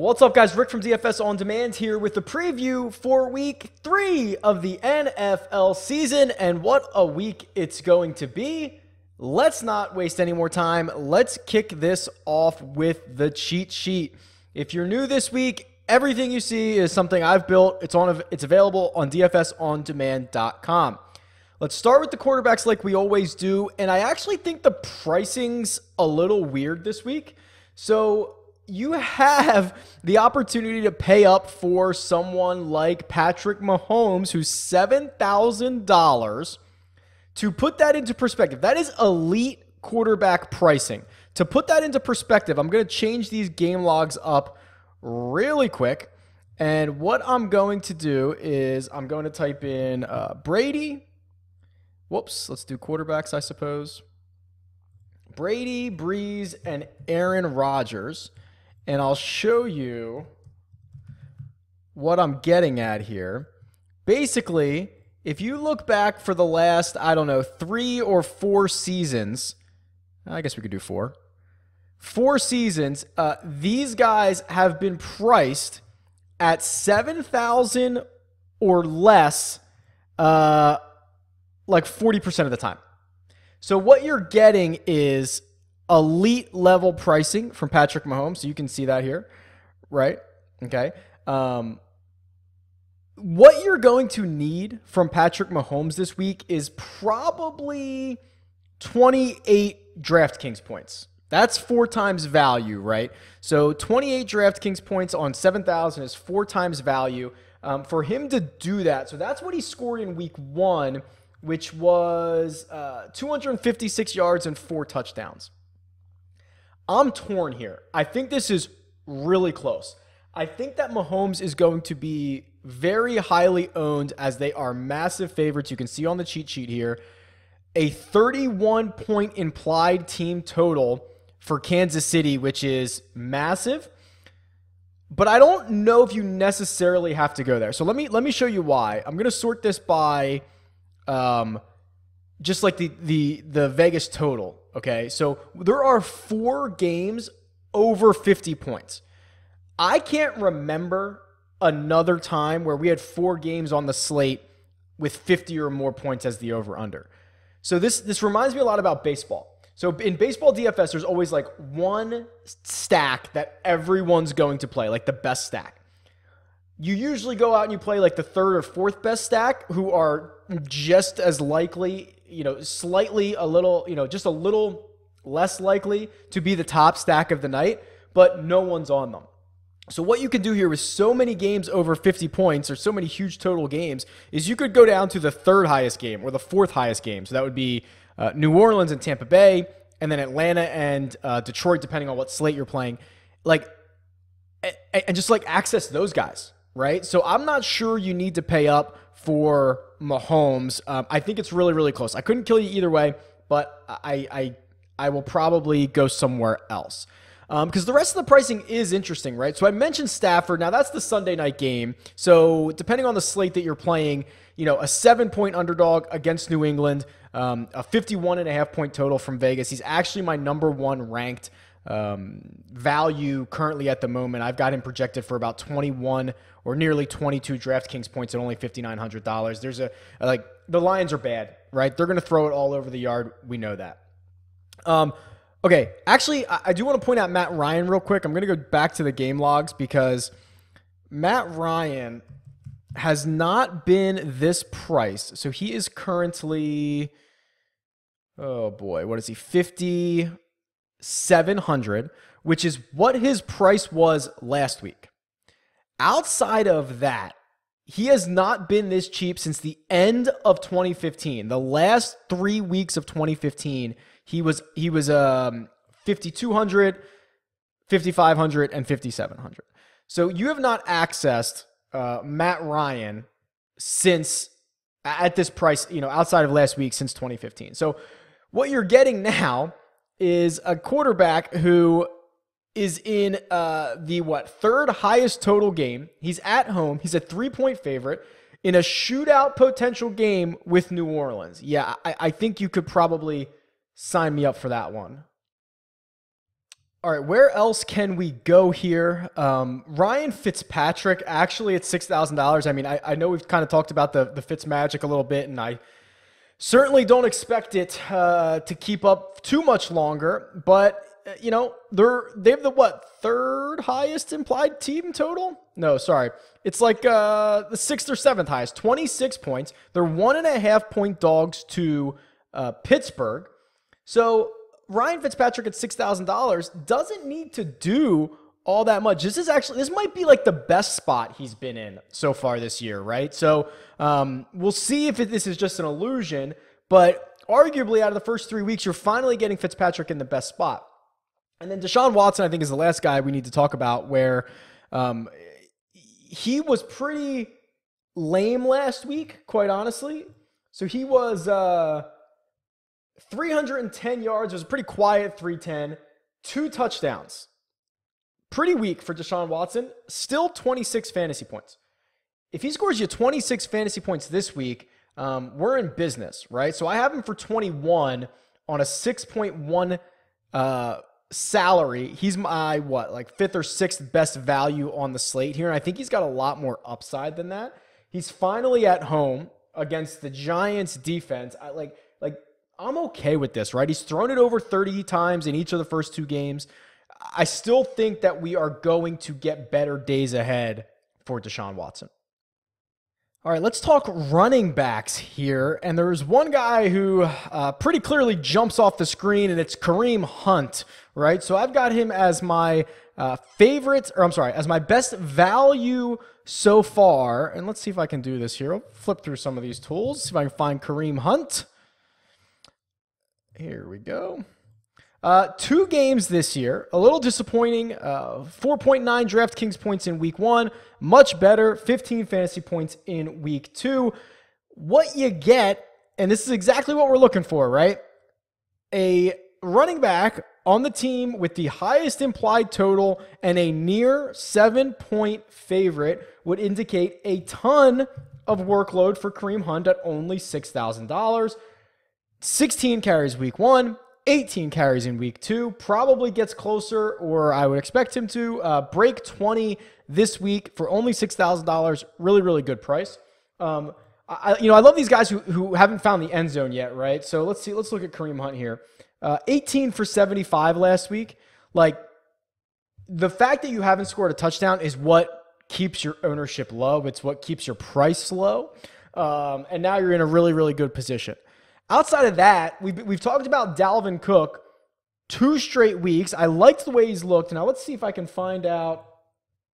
What's up, guys? Rick from DFS On Demand here with the preview for week 3 of the NFL season, and what a week it's going to be. Let's not waste any more time. Let's kick this off with the cheat sheet. If you're new this week, everything you see is something I've built. It's available on dfsondemand.com. Let's start with the quarterbacks like we always do, and I actually think the pricing's a little weird this week. So you have the opportunity to pay up for someone like Patrick Mahomes, who's $7,000. To put that into perspective, that is elite quarterback pricing. To put that into perspective, I'm going to change these game logs up really quick. And what I'm going to do is I'm going to type in Brady. Whoops, let's do quarterbacks, I suppose. Brady, Breeze, and Aaron Rodgers. And I'll show you what I'm getting at here. Basically, if you look back for the last, 3 or 4 seasons, I guess we could do 4. 4 seasons, these guys have been priced at $7,000 or less, like 40% of the time. So what you're getting is elite level pricing from Patrick Mahomes. So you can see that here, right? Okay. What you're going to need from Patrick Mahomes this week is probably 28 DraftKings points. That's 4 times value, right? So 28 DraftKings points on 7,000 is 4 times value for him to do that. So that's what he scored in week 1, which was 256 yards and 4 touchdowns. I'm torn here. I think this is really close. I think that Mahomes is going to be very highly owned, as they are massive favorites. You can see on the cheat sheet here, a 31-point implied team total for Kansas City, which is massive. But I don't know if you necessarily have to go there. So let me show you why. I'm going to sort this by just like the Vegas total. Okay, so there are 4 games over 50 points. I can't remember another time where we had 4 games on the slate with 50 or more points as the over-under. So this reminds me a lot about baseball. So in baseball DFS, there's always like one stack that everyone's going to play, like the best stack. You usually go out and you play like the 3rd or 4th best stack, who are just as likely, slightly a little, just a little less likely to be the top stack of the night, but no one's on them. So what you can do here with so many games over 50 points, or so many huge total games, is you could go down to the 3rd highest game or the 4th highest game. So that would be New Orleans and Tampa Bay, and then Atlanta and Detroit, depending on what slate you're playing, and just access those guys, right? So I'm not sure you need to pay up for Mahomes. I think it's really, really close. I couldn't kill you either way, but I will probably go somewhere else. Because the rest of the pricing is interesting, right? So I mentioned Stafford. Now, that's the Sunday night game. So depending on the slate that you're playing, a 7-point underdog against New England, a 51.5-point total from Vegas. He's actually my number 1 ranked value currently at the moment. I've got him projected for about 21 or nearly 22 DraftKings points at only $5,900. There's the Lions are bad, right? They're going to throw it all over the yard. We know that. Okay, actually, I do want to point out Matt Ryan real quick. I'm going to go back to the game logs because Matt Ryan has not been this price. So he is currently, oh boy, what is he? 5,700, which is what his price was last week. Outside of that, he has not been this cheap since the end of 2015. The last 3 weeks of 2015, he was 5,200, 5,500, and 5,700. So you have not accessed Matt Ryan since at this price, outside of last week, since 2015. So what you're getting now is a quarterback who is in the 3rd highest total game. He's at home. He's a 3-point favorite in a shootout potential game with New Orleans. Yeah, I think you could probably sign me up for that one. All right, where else can we go here? Ryan Fitzpatrick, actually at $6,000. I mean, I know we've kind of talked about the Fitz magic a little bit, and I certainly don't expect it to keep up too much longer. But you know, they have the third highest implied team total? No, sorry, it's like the sixth or seventh highest, 26 points. They're 1.5 point dogs to Pittsburgh. So Ryan Fitzpatrick at $6,000 doesn't need to do all that much. This might be like the best spot he's been in so far this year, right? So we'll see if this is just an illusion, but arguably out of the first 3 weeks, you're finally getting Fitzpatrick in the best spot. And then Deshaun Watson, I think, is the last guy we need to talk about, where he was pretty lame last week, quite honestly. So he was 310 yards. It was a pretty quiet 310. 2 touchdowns. Pretty weak for Deshaun Watson. Still 26 fantasy points. If he scores you 26 fantasy points this week, we're in business, right? So I have him for 21 on a 6.1 salary. He's my, fifth or sixth best value on the slate here. And I think he's got a lot more upside than that. He's finally at home against the Giants defense. I'm okay with this, right? He's thrown it over 30 times in each of the first 2 games. I still think that we are going to get better days ahead for Deshaun Watson. All right, let's talk running backs here. And there's one guy who pretty clearly jumps off the screen, and it's Kareem Hunt, right? So I've got him as my as my best value so far. And let's see if I can do this here. I'll flip through some of these tools, see if I can find Kareem Hunt. Here we go. 2 games this year, a little disappointing. 4.9 DraftKings points in week 1, much better. 15 fantasy points in week 2. What you get, and this is exactly what we're looking for, right? A running back on the team with the highest implied total and a near 7-point favorite would indicate a ton of workload for Kareem Hunt at only $6,000. 16 carries week 1. 18 carries in week 2, probably gets closer, or I would expect him to break 20 this week for only $6,000. Really, really good price. I love these guys who haven't found the end zone yet, right? So let's look at Kareem Hunt here. 18 for 75 last week. Like, the fact that you haven't scored a touchdown is what keeps your ownership low. It's what keeps your price low. And now you're in a really, really good position. Outside of that, we've talked about Dalvin Cook 2 straight weeks. I liked the way he's looked. Now let's see if I can find out.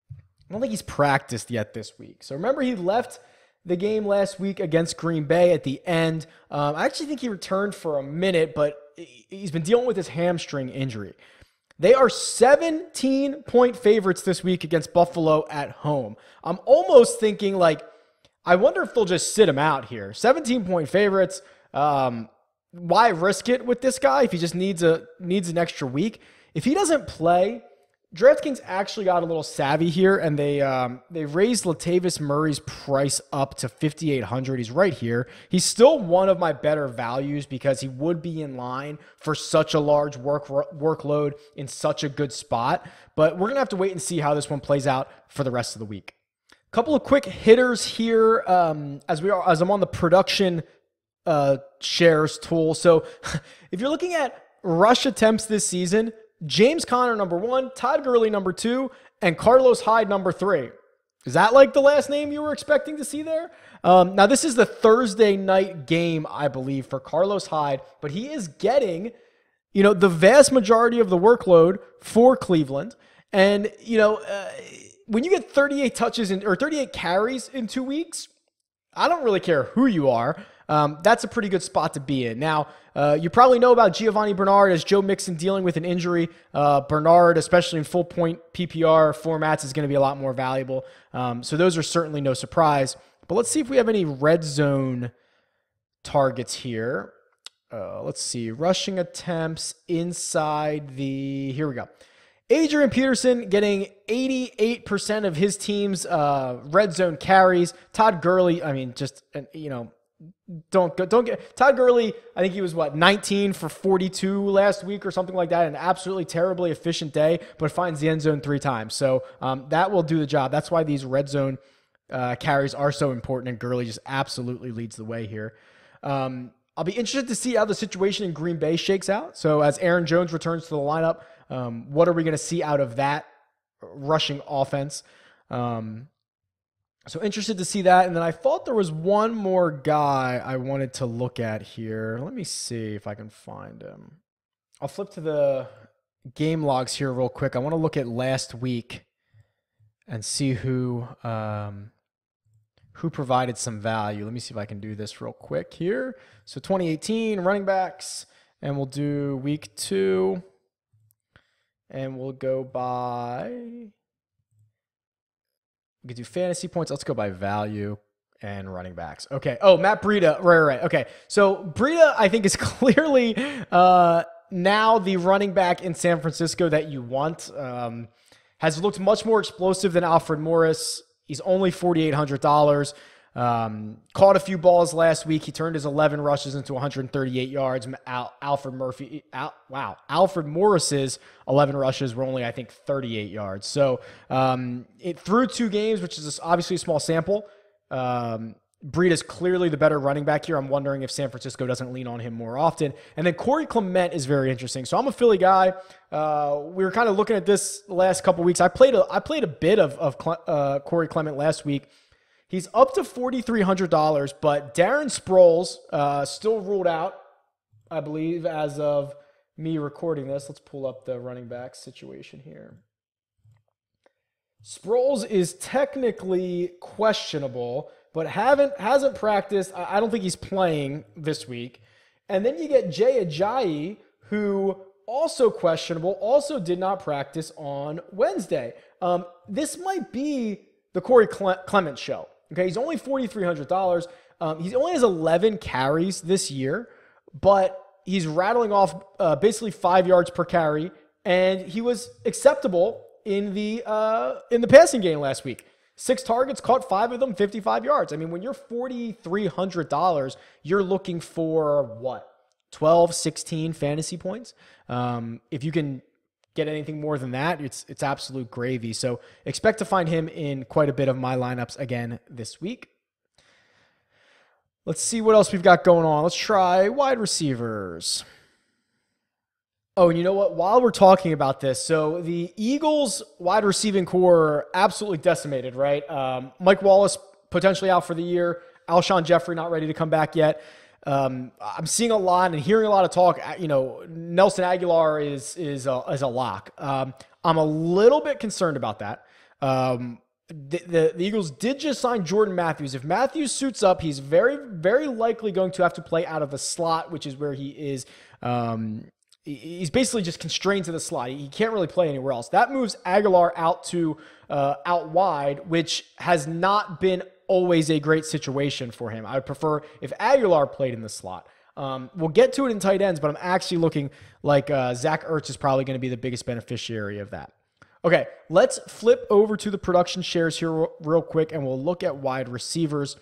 I don't think he's practiced yet this week. So remember, he left the game last week against Green Bay at the end. I actually think he returned for a minute, but he's been dealing with his hamstring injury. They are 17-point favorites this week against Buffalo at home. I'm almost thinking, I wonder if they'll just sit him out here. 17-point favorites. Why risk it with this guy if he just needs an extra week? If he doesn't play, DraftKings actually got a little savvy here, and they raised Latavius Murray's price up to $5,800. He's right here. He's still one of my better values because he would be in line for such a large workload in such a good spot. But we're gonna have to wait and see how this one plays out for the rest of the week. A couple of quick hitters here as I'm on the production shares tool. So if you're looking at rush attempts this season, James Conner number 1, Todd Gurley number 2, and Carlos Hyde number 3. Is that like the last name you were expecting to see there? Now this is the Thursday night game, I believe, for Carlos Hyde, but he is getting, the vast majority of the workload for Cleveland. And, when you get 38 touches or 38 carries in 2 weeks, I don't really care who you are. That's a pretty good spot to be in. Now, you probably know about Giovanni Bernard as Joe Mixon dealing with an injury. Bernard, especially in full point PPR formats, is going to be a lot more valuable. So those are certainly no surprise. But let's see if we have any red zone targets here. Let's see. Rushing attempts inside here we go. Adrian Peterson getting 88% of his team's red zone carries. Todd Gurley, don't get Todd Gurley. I think he was 19 for 42 last week or something like that. An absolutely terribly efficient day, but finds the end zone 3 times. So that will do the job. That's why these red zone carries are so important, and Gurley just absolutely leads the way here. I'll be interested to see how the situation in Green Bay shakes out. So as Aaron Jones returns to the lineup, what are we going to see out of that rushing offense? So interested to see that. And then I thought there was one more guy I wanted to look at here. Let me see if I can find him. I'll flip to the game logs here real quick. I want to look at last week and see who provided some value. Let me see if I can do this real quick here. So 2018 running backs, and we'll do week 2. And we'll go by... We could do fantasy points. Let's go by value and running backs. Okay. Oh, Matt Breida. Right. Okay. So Breida, I think, is clearly now the running back in San Francisco that you want. Has looked much more explosive than Alfred Morris. He's only $4,800. Caught a few balls last week. He turned his 11 rushes into 138 yards. Alfred Morris's 11 rushes were only, I think, 38 yards. So through 2 games, which is obviously a small sample, Breida is clearly the better running back here. I'm wondering if San Francisco doesn't lean on him more often. And then Corey Clement is very interesting. So I'm a Philly guy. We were kind of looking at this the last couple weeks. I played a bit of Corey Clement last week. He's up to $4,300, but Darren Sproles still ruled out, I believe, as of me recording this. Let's pull up the running back situation here. Sproles is technically questionable, but hasn't practiced. I don't think he's playing this week. And then you get Jay Ajayi, who also questionable, also did not practice on Wednesday. This might be the Corey Clement show. Okay, he's only $4,300. He only has 11 carries this year, but he's rattling off basically 5 yards per carry, and he was acceptable in the passing game last week. 6 targets, caught 5 of them, 55 yards. I mean, when you're $4,300, you're looking for what? 12, 16 fantasy points. If you can get anything more than that, it's absolute gravy. So expect to find him in quite a bit of my lineups again this week. Let's see what else we've got going on. Let's try wide receivers. Oh, and you know what? While we're talking about this, so the Eagles wide receiving core absolutely decimated, right? Mike Wallace potentially out for the year. Alshon Jeffrey not ready to come back yet. I'm seeing a lot and hearing a lot of talk. Nelson Aguilar is a lock. I'm a little bit concerned about that. The Eagles did just sign Jordan Matthews. If Matthews suits up, he's very, very likely going to have to play out of the slot, which is where he is. He's basically just constrained to the slot. He can't really play anywhere else. That moves Aguilar out wide, which has not been always a great situation for him. I would prefer if Aguilar played in the slot. We'll get to it in tight ends, but I'm actually looking like Zach Ertz is probably going to be the biggest beneficiary of that. Okay, let's flip over to the production shares here real quick, and we'll look at wide receivers.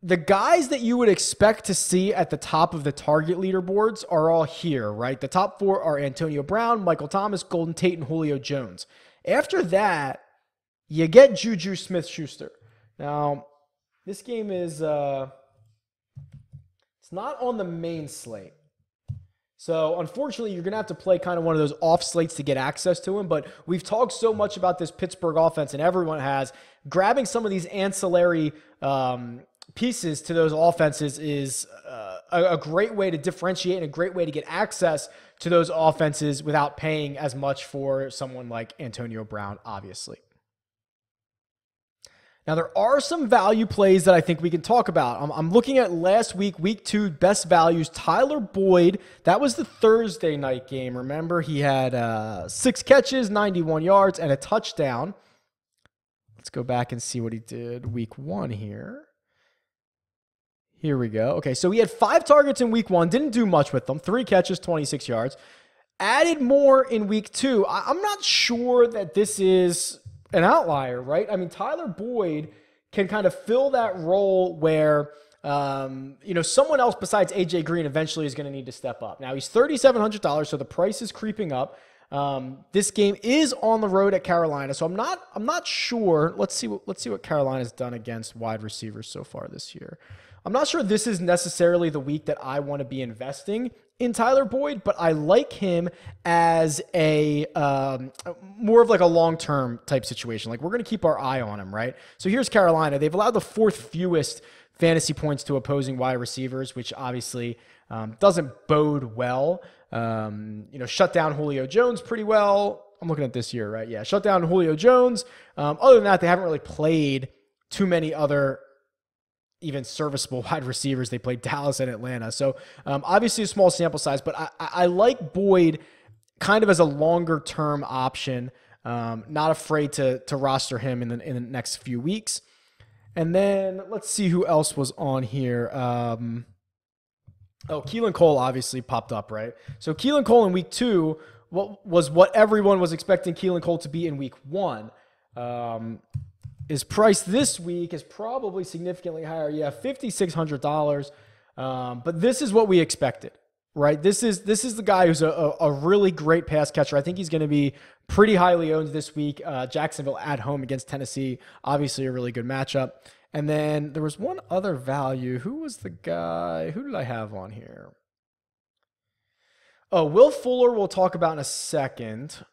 The guys that you would expect to see at the top of the target leaderboards are all here, right? The top 4 are Antonio Brown, Michael Thomas, Golden Tate, and Julio Jones. After that, you get Juju Smith-Schuster. Now, this game is it's not on the main slate. So, unfortunately, you're going to have to play kind of one of those off slates to get access to him. But we've talked so much about this Pittsburgh offense, and everyone has. Grabbing some of these ancillary pieces to those offenses is a great way to differentiate and a great way to get access to those offenses without paying as much for someone like Antonio Brown, obviously. Now, there are some value plays that I think we can talk about. I'm looking at last week, week 2, best values. Tyler Boyd, that was the Thursday night game. Remember, he had 6 catches, 91 yards, and a touchdown. Let's go back and see what he did week 1 here. Here we go. Okay, so he had 5 targets in week 1, didn't do much with them. 3 catches, 26 yards. Added more in week 2. I'm not sure that this is an outlier, right? I mean, Tyler Boyd can kind of fill that role where, someone else besides AJ Green eventually is going to need to step up. Now he's $3,700, so the price is creeping up. This game is on the road at Carolina, so I'm not sure. Let's see what Carolina's done against wide receivers so far this year. I'm not sure this is necessarily the week that I want to be investing in Tyler Boyd, but I like him as a more of like a long-term type situation. Like, we're going to keep our eye on him, right? So here's Carolina. They've allowed the 4th fewest fantasy points to opposing wide receivers, which obviously doesn't bode well. Shut down Julio Jones pretty well. I'm looking at this year, right? Yeah, shut down Julio Jones. Other than that, they haven't really played too many other even serviceable wide receivers. They played Dallas and Atlanta. So obviously a small sample size, but I like Boyd kind of as a longer term option. Not afraid to roster him in the next few weeks. And then let's see who else was on here. Keelan Cole obviously popped up, right? So Keelan Cole in week 2 what everyone was expecting Keelan Cole to be in week 1. His price this week is probably significantly higher. Yeah, $5,600. But this is what we expected, right? This is the guy who's a really great pass catcher. I think he's going to be pretty highly owned this week. Jacksonville at home against Tennessee, obviously a really good matchup. And then there was one other value. Who was the guy? Who did I have on here? Oh, Will Fuller we'll talk about in a second.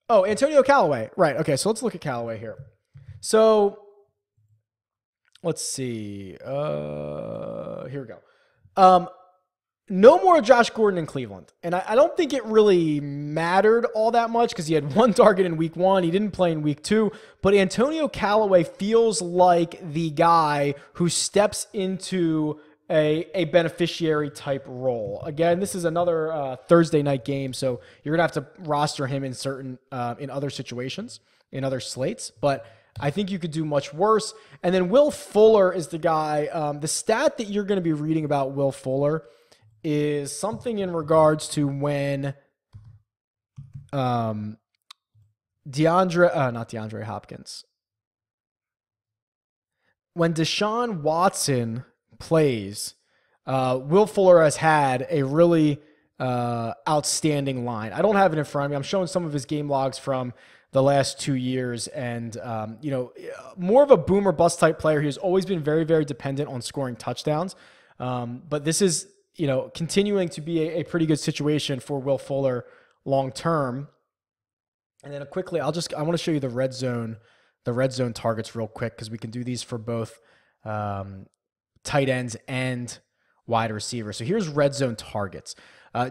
Oh, Antonio Callaway. Right, okay, so let's look at Callaway here. So let's see. Here we go. No more Josh Gordon in Cleveland. And I don't think it really mattered all that much because he had 1 target in week 1. He didn't play in week 2. But Antonio Callaway feels like the guy who steps into a beneficiary type role. Again, this is another Thursday night game, so you're going to have to roster him in in other situations, in other slates. But I think you could do much worse. And then Will Fuller is the guy. The stat that you're going to be reading about Will Fuller is something in regards to when not DeAndre Hopkins. When Deshaun Watson plays, Will Fuller has had a really outstanding line. I don't have it in front of me. I'm showing some of his game logs from the last 2 years, and more of a boom or bust type player. He has always been very, very dependent on scoring touchdowns. But this is continuing to be a pretty good situation for Will Fuller long term. And then quickly, I want to show you the red zone targets real quick because we can do these for both tight ends and wide receivers. So here's red zone targets.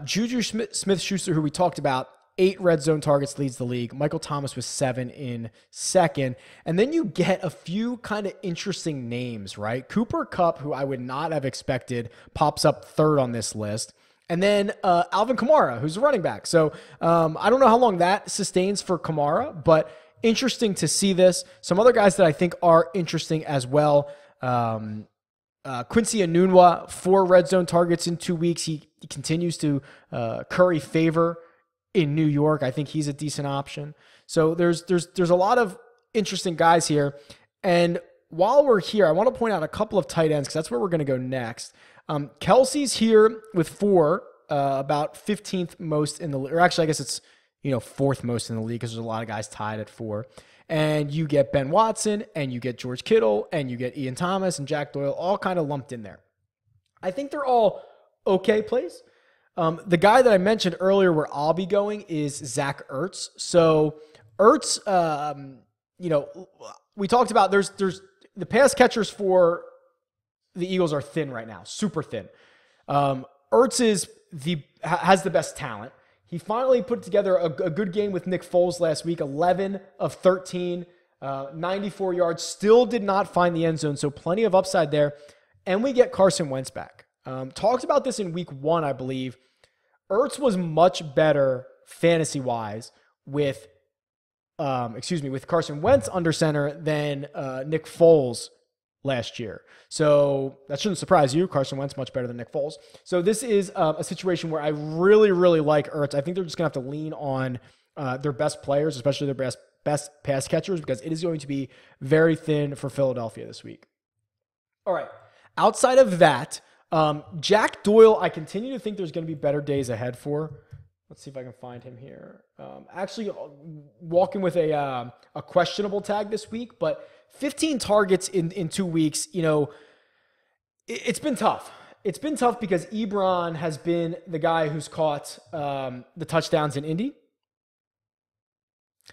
Juju Smith-Schuster, who we talked about, 8 red zone targets, leads the league. Michael Thomas with 7 in second. And then you get a few kind of interesting names, right? Cooper Kupp, who I would not have expected, pops up 3rd on this list. And then Alvin Kamara, who's a running back. So I don't know how long that sustains for Kamara, but interesting to see this. Some other guys that I think are interesting as well. Quincy Enunwa, 4 red zone targets in 2 weeks. He continues to curry favor in New York. I think he's a decent option. So there's a lot of interesting guys here. And while we're here, I want to point out a couple of tight ends because that's where we're going to go next. Kelsey's here with 4, about 15th most in the league. Or actually, I guess it's 4th most in the league because there's a lot of guys tied at 4. And you get Ben Watson, and you get George Kittle, and you get Ian Thomas and Jack Doyle, all kind of lumped in there. I think they're all okay plays. The guy that I mentioned earlier where I'll be going is Zach Ertz. So Ertz, we talked about there's the pass catchers for the Eagles are thin right now, super thin. Ertz has the best talent. He finally put together a good game with Nick Foles last week, 11 of 13, 94 yards, still did not find the end zone, so plenty of upside there. And we get Carson Wentz back. Talked about this in week 1, I believe. Ertz was much better fantasy-wise with Carson Wentz under center than Nick Foles last year. So that shouldn't surprise you. Carson Wentz much better than Nick Foles. So this is a situation where I really, really like Ertz. I think they're just going to have to lean on their best players, especially their best pass catchers because it is going to be very thin for Philadelphia this week. All right. Outside of that, Jack Doyle, I continue to think there's going to be better days ahead for. Let's see if I can find him here. Actually, walking with a questionable tag this week, but 15 targets in 2 weeks. You know, it's been tough. It's been tough because Ebron has been the guy who's caught the touchdowns in Indy.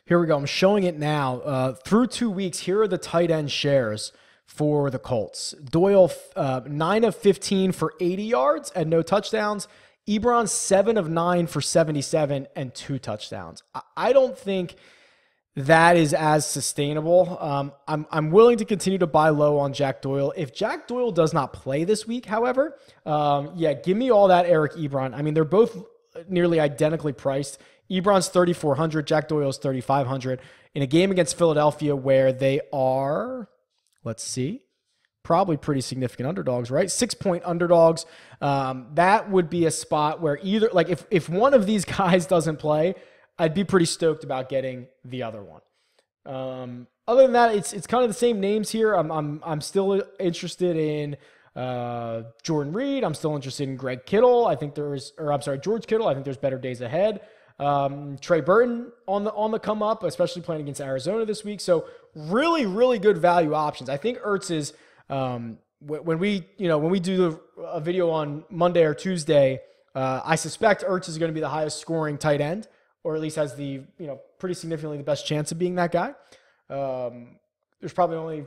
Here we go. I'm showing it now. Through 2 weeks, here are the tight end shares for the Colts. Doyle, 9 of 15 for 80 yards and no touchdowns. Ebron, 7 of 9 for 77 and 2 touchdowns. I don't think that is as sustainable. I'm willing to continue to buy low on Jack Doyle. If Jack Doyle does not play this week, however, give me all that Eric Ebron. I mean, they're both nearly identically priced. Ebron's 3,400, Jack Doyle's 3,500 in a game against Philadelphia where they are, let's see, probably pretty significant underdogs, right? 6-point underdogs. That would be a spot where either, like if one of these guys doesn't play, I'd be pretty stoked about getting the other one. Other than that, it's kind of the same names here. I'm still interested in Jordan Reed. I'm still interested in George Kittle. I think there's better days ahead. Trey Burton on the come up, especially playing against Arizona this week. So really, really good value options. I think Ertz is when we do a video on Monday or Tuesday, I suspect Ertz is going to be the highest scoring tight end, or at least has the pretty significantly the best chance of being that guy. There's probably only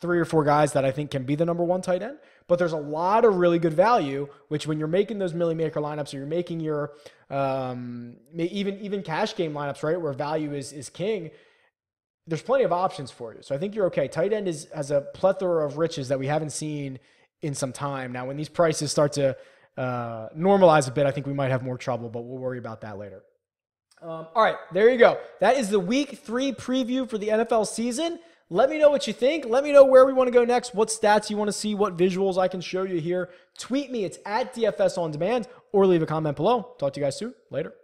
3 or 4 guys that I think can be the number 1 tight end, but there's a lot of really good value, which when you're making those Millie Maker lineups or you're making your even cash game lineups, right, where value is king, there's plenty of options for you. So I think you're okay. Tight end has a plethora of riches that we haven't seen in some time. Now, when these prices start to normalize a bit, I think we might have more trouble, but we'll worry about that later. All right, there you go. That is the week 3 preview for the NFL season. Let me know what you think. Let me know where we want to go next, what stats you want to see, what visuals I can show you here. Tweet me. It's at DFS On Demand, or leave a comment below. Talk to you guys soon. Later.